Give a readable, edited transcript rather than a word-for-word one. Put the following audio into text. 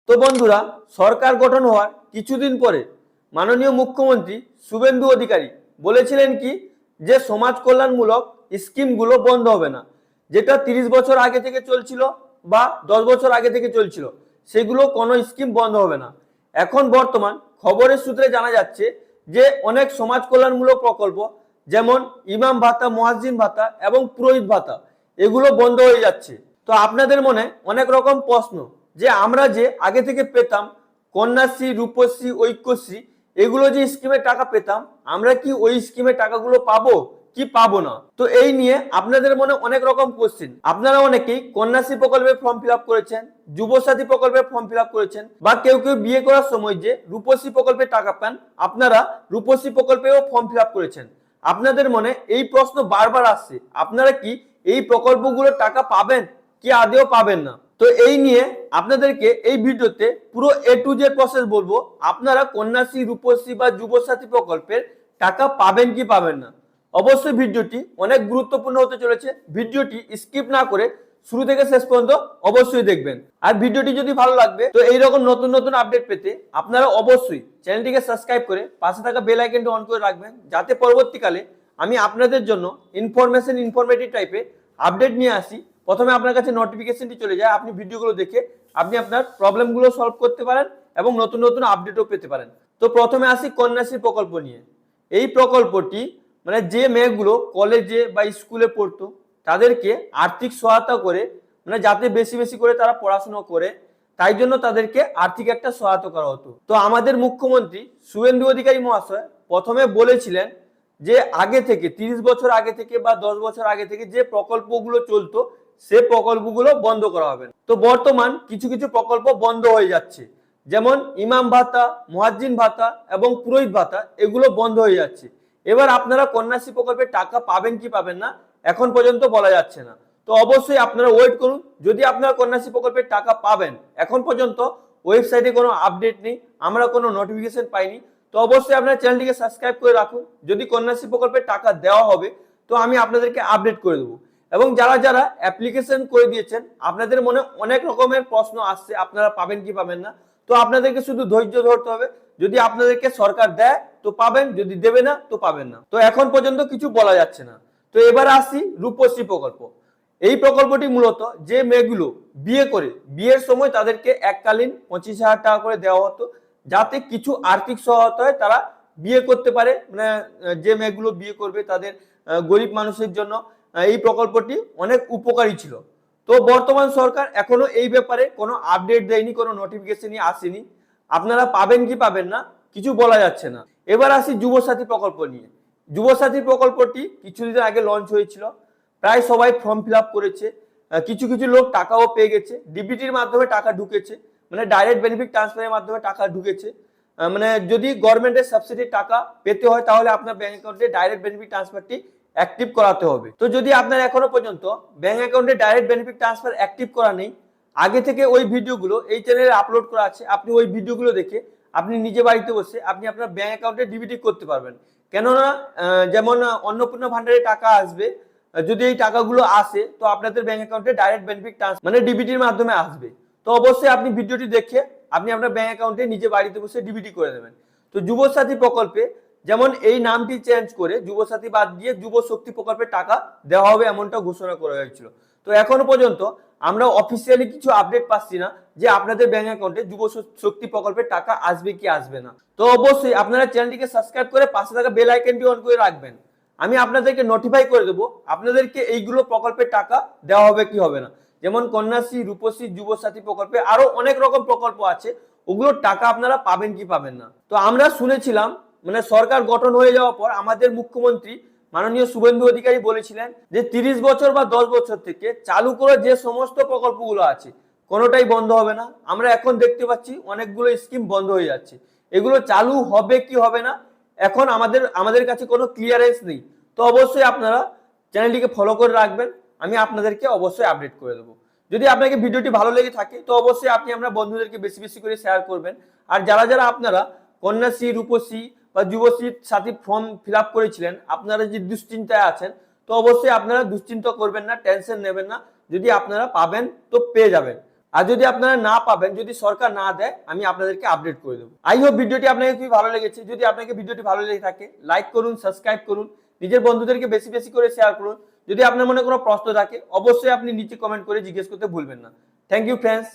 তো বন্ধুরা, সরকার গঠন হওয়ার কিছুদিন পরে মাননীয় মুখ্যমন্ত্রী শুভেন্দু অধিকারী বলেছিলেন কি যে সমাজ কল্যাণমূলক স্কিমগুলো বন্ধ হবে না। যেটা 30 বছর আগে থেকে চলছিল বা 10 বছর আগে থেকে চলছিল, সেগুলো কোনো স্কিম বন্ধ হবে না। এখন বর্তমান খবরের সূত্রে জানা যাচ্ছে যে অনেক সমাজ কল্যাণমূলক প্রকল্প, যেমন ইমাম ভাতা, মুয়াজ্জিন ভাতা এবং পুরোহিত ভাতা, এগুলো বন্ধ হয়ে যাচ্ছে। তো আপনাদের মনে অনেক রকম প্রশ্ন যে আমরা যে আগে থেকে পেতাম কন্যাশ্রী, রূপশ্রী, ঐক্যশ্রী, এগুলো যে স্কিমের টাকা পেতাম, আমরা কি ওই স্কিমের টাকাগুলো পাবো কি পাবো না? তো এই নিয়ে আপনাদের মনে অনেক রকম কোশ্চেন। আপনারা অনেকেই কন্যাশ্রী প্রকল্পে ফর্ম ফিল আপ করেছেন, যুবসাথী প্রকল্পে ফর্ম ফিল আপ করেছেন, বা কেউ কেউ বিয়ে করার সময় যে রূপশ্রী প্রকল্পে টাকা পান, আপনারা রূপশ্রী প্রকল্পেও ফর্ম ফিল আপ করেছেন। আপনাদের মনে এই প্রশ্ন বারবার আসছে, আপনারা কি এই প্রকল্পগুলোর টাকা পাবেন কি আদেও পাবেন না? তো এই নিয়ে আপনাদেরকে এই ভিডিওতে পুরো A to Z প্রসেস বলবো, আপনারা কন্যাশ্রী, রূপশ্রী বা যুবসাথী প্রকল্পের টাকা পাবেন কি পাবেন না। অবশ্যই ভিডিওটি অনেক গুরুত্বপূর্ণ হতে চলেছে, ভিডিওটি স্কিপ না করে শুরু থেকে শেষ পর্যন্ত অবশ্যই দেখবেন। আর ভিডিওটি যদি ভালো লাগবে তো এইরকম নতুন নতুন আপডেট পেতে আপনারা অবশ্যই চ্যানেলটিকে সাবস্ক্রাইব করে পাশে থাকা বেল আইকনটি অন করে রাখবেন, যাতে পরবর্তীকালে আমি আপনাদের জন্য ইনফরমেটিভ টাইপে আপডেট নিয়ে আসি। প্রথমে আপনার কাছে নোটিফিকেশনটি চলে যায়, আপনি ভিডিওগুলো দেখে আপনি আপনার প্রবলেমগুলো সলভ করতে পারেন এবং নতুন নতুন আপডেটও পেতে পারেন। তো প্রথমে আসি কন্যাশ্রী প্রকল্প নিয়ে। এই প্রকল্পটি মানে যে মেয়েগুলো কলেজে বা স্কুলে পড়তো তাদেরকে আর্থিক সহায়তা করে, মানে যাতে বেশি বেশি করে তারা পড়াশোনা করে, তাই জন্য তাদেরকে আর্থিক একটা সহায়তা করা হতো। তো আমাদের মুখ্যমন্ত্রী শুভেন্দু অধিকারী মহাশয় প্রথমে বলেছিলেন যে আগে থেকে 30 বছর আগে থেকে বা 10 বছর আগে থেকে যে প্রকল্পগুলো চলতো সে প্রকল্পগুলো বন্ধ করা হবে। তো বর্তমান কিছু কিছু প্রকল্প বন্ধ হয়ে যাচ্ছে, যেমন ইমাম ভাতা, মুয়াজ্জিন ভাতা এবং পুরোহিত ভাতা, এগুলো বন্ধ হয়ে যাচ্ছে। এবার আপনারা কন্যাশ্রী প্রকল্পের টাকা পাবেন কি পাবেন না এখন পর্যন্ত বলা যাচ্ছে না। তো অবশ্যই আপনারা ওয়েট করুন, যদি আপনারা কন্যাশ্রী প্রকল্পের টাকা পাবেন। এখন পর্যন্ত ওয়েবসাইটে কোনো আপডেট নেই, আমরা কোনো নোটিফিকেশন পাইনি। তো অবশ্যই আপনারা চ্যানেলটিকে সাবস্ক্রাইব করে রাখুন, যদি কন্যাশ্রী প্রকল্পের টাকা দেওয়া হবে তো আমি আপনাদেরকে আপডেট করে দেবো। এবং যারা যারা অ্যাপ্লিকেশন করে দিয়েছেন, আপনাদের মনে অনেক রকমের প্রশ্ন আসছে আপনারা পাবেন কি পাবেন না। তো আপনাদেরকে শুধু ধৈর্য ধরতে হবে, যদি আপনাদেরকে সরকার দেয় তো পাবেন, যদি দেবে না তো পাবেন না। তো এখন পর্যন্ত কিছু বলা যাচ্ছে না। তো এবার আসি রূপশ্রী প্রকল্প। এই প্রকল্পটি মূলত যে মেয়েগুলো বিয়ে করে, বিয়ের সময় তাদেরকে এককালীন 25,000 টাকা করে দেওয়া হতো, যাতে কিছু আর্থিক সহায়তা হয়, তারা বিয়ে করতে পারে। মানে যে মেয়েগুলো বিয়ে করবে তাদের গরিব মানুষের জন্য এই প্রকল্পটি অনেক উপকারী ছিল। তো বর্তমান সরকার এখনো এই ব্যাপারে কোনো আপডেট দেয়নি, কোনো নোটিফিকেশনই আসেনি। আপনারা পাবেন কি পাবেন না কিছু বলা যাচ্ছে না। এবার আসি যুবসাথী প্রকল্প নিয়ে। যুবসাথী প্রকল্পটি কিছুদিন আগে লঞ্চ হয়েছিল, প্রায় সবাই ফর্ম ফিল আপ করেছে, কিছু কিছু লোক টাকাও পেয়ে গেছে, ডিবিটির মাধ্যমে টাকা ঢুকেছে, মানে ডাইরেক্ট বেনিফিট ট্রান্সফারের মাধ্যমে টাকা ঢুকেছে। মানে যদি গভর্নমেন্টের সাবসিডির টাকা পেতে হয় তাহলে আপনার ব্যাংক অ্যাকাউন্টে ডাইরেক্ট বেনিফিট ট্রান্সফারটি অ্যাক্টিভ করাতে হবে। তো যদি আপনার এখনো পর্যন্ত ব্যাংক অ্যাকাউন্টে ডাইরেক্ট বেনিফিট ট্রান্সফার অ্যাক্টিভ করা নেই, আগে থেকে ওই ভিডিওগুলো এই চ্যানেলে আপলোড করা আছে, আপনি ওই ভিডিওগুলো দেখে আপনি নিজে বাড়িতে বসে আপনি আপনার ব্যাংক অ্যাকাউন্টে ডিবিটি করতে পারবেন। কেননা যেমন অন্নপূর্ণা ভান্ডারে টাকা আসবে, যদি এই টাকাগুলো আসে তো আপনাদের ব্যাংক অ্যাকাউন্টে ডাইরেক্ট বেনিফিট ট্রান্সফার মানে ডিবিটির মাধ্যমে আসবে। তো অবশ্যই আপনি ভিডিওটি দেখে আপনি আপনার ব্যাংক অ্যাকাউন্টে নিজে বাড়িতে বসে ডিবিটি করে দেবেন। তো যুবসাথী প্রকল্পে যেমন এই নামটি চেঞ্জ করে যুবসাথী বাদ দিয়ে যুব শক্তি প্রকল্পের টাকা দেওয়া হবে এমনটা ঘোষণা করা হয়েছিল। তো এখনো পর্যন্ত আমরা অফিসিয়ালি কিছু আপডেট পাচ্ছি না যে আপনাদের ব্যাংক অ্যাকাউন্টে যুব শক্তি প্রকল্পের টাকা আসবে কি আসবে না। তো অবশ্যই আপনারা চ্যানেলটিকে সাবস্ক্রাইব করে পাশে থাকা বেল আইকনটি অন করে রাখবেন, আমি আপনাদেরকে নোটিফাই করে দেবো আপনাদেরকে এইগুলো প্রকল্পের টাকা দেওয়া হবে কি হবে না। যেমন কন্যাশ্রী, রূপশ্রী, যুবসাথী প্রকল্পে আরো অনেক রকম প্রকল্প আছে, ওগুলোর টাকা আপনারা পাবেন কি পাবেন না। তো আমরা শুনেছিলাম মানে সরকার গঠন হয়ে যাওয়ার পর আমাদের মুখ্যমন্ত্রী মাননীয় শুভেন্দু অধিকারী বলেছিলেন যে 30 বছর বা 10 বছর থেকে চালু করে যে সমস্ত প্রকল্পগুলো আছে কোনোটাই বন্ধ হবে না। আমরা এখন দেখতে পাচ্ছি অনেকগুলো স্কিম বন্ধ হয়ে যাচ্ছে, এগুলো চালু হবে কি হবে না এখন আমাদের কাছে কোনো ক্লিয়ারেন্স নেই। তো অবশ্যই আপনারা চ্যানেলটিকে ফলো করে রাখবেন, আমি আপনাদেরকে অবশ্যই আপডেট করে দেবো। যদি আপনাকে ভিডিওটি ভালো লেগে থাকে তো অবশ্যই আপনি আপনার বন্ধুদেরকে বেশি বেশি করে শেয়ার করবেন। আর যারা যারা আপনারা কন্যাশ্রী, রূপশ্রী বা যুবশ্রীর সাথে ফর্ম ফিল আপ করেছিলেন, আপনারা যে দুশ্চিন্তায় আছেন, তো অবশ্যই আপনারা দুশ্চিন্তা করবেন না, টেনশন নেবেন না, যদি আপনারা পাবেন তো পেয়ে যাবেন। আর যদি আপনারা না পাবেন, যদি সরকার না দেয়, আমি আপনাদেরকে আপডেট করে দেবো। আই হোপ ভিডিওটি আপনাকে খুবই ভালো লেগেছে। যদি আপনাকে ভিডিওটি ভালো লেগে থাকে, লাইক করুন, সাবস্ক্রাইব করুন, নিজের বন্ধুদেরকে বেশি বেশি করে শেয়ার করুন। যদি আপনার মনে কোনো প্রশ্ন থাকে, অবশ্যই আপনি নিচে কমেন্ট করে জিজ্ঞেস করতে ভুলবেন না। Thank you friends.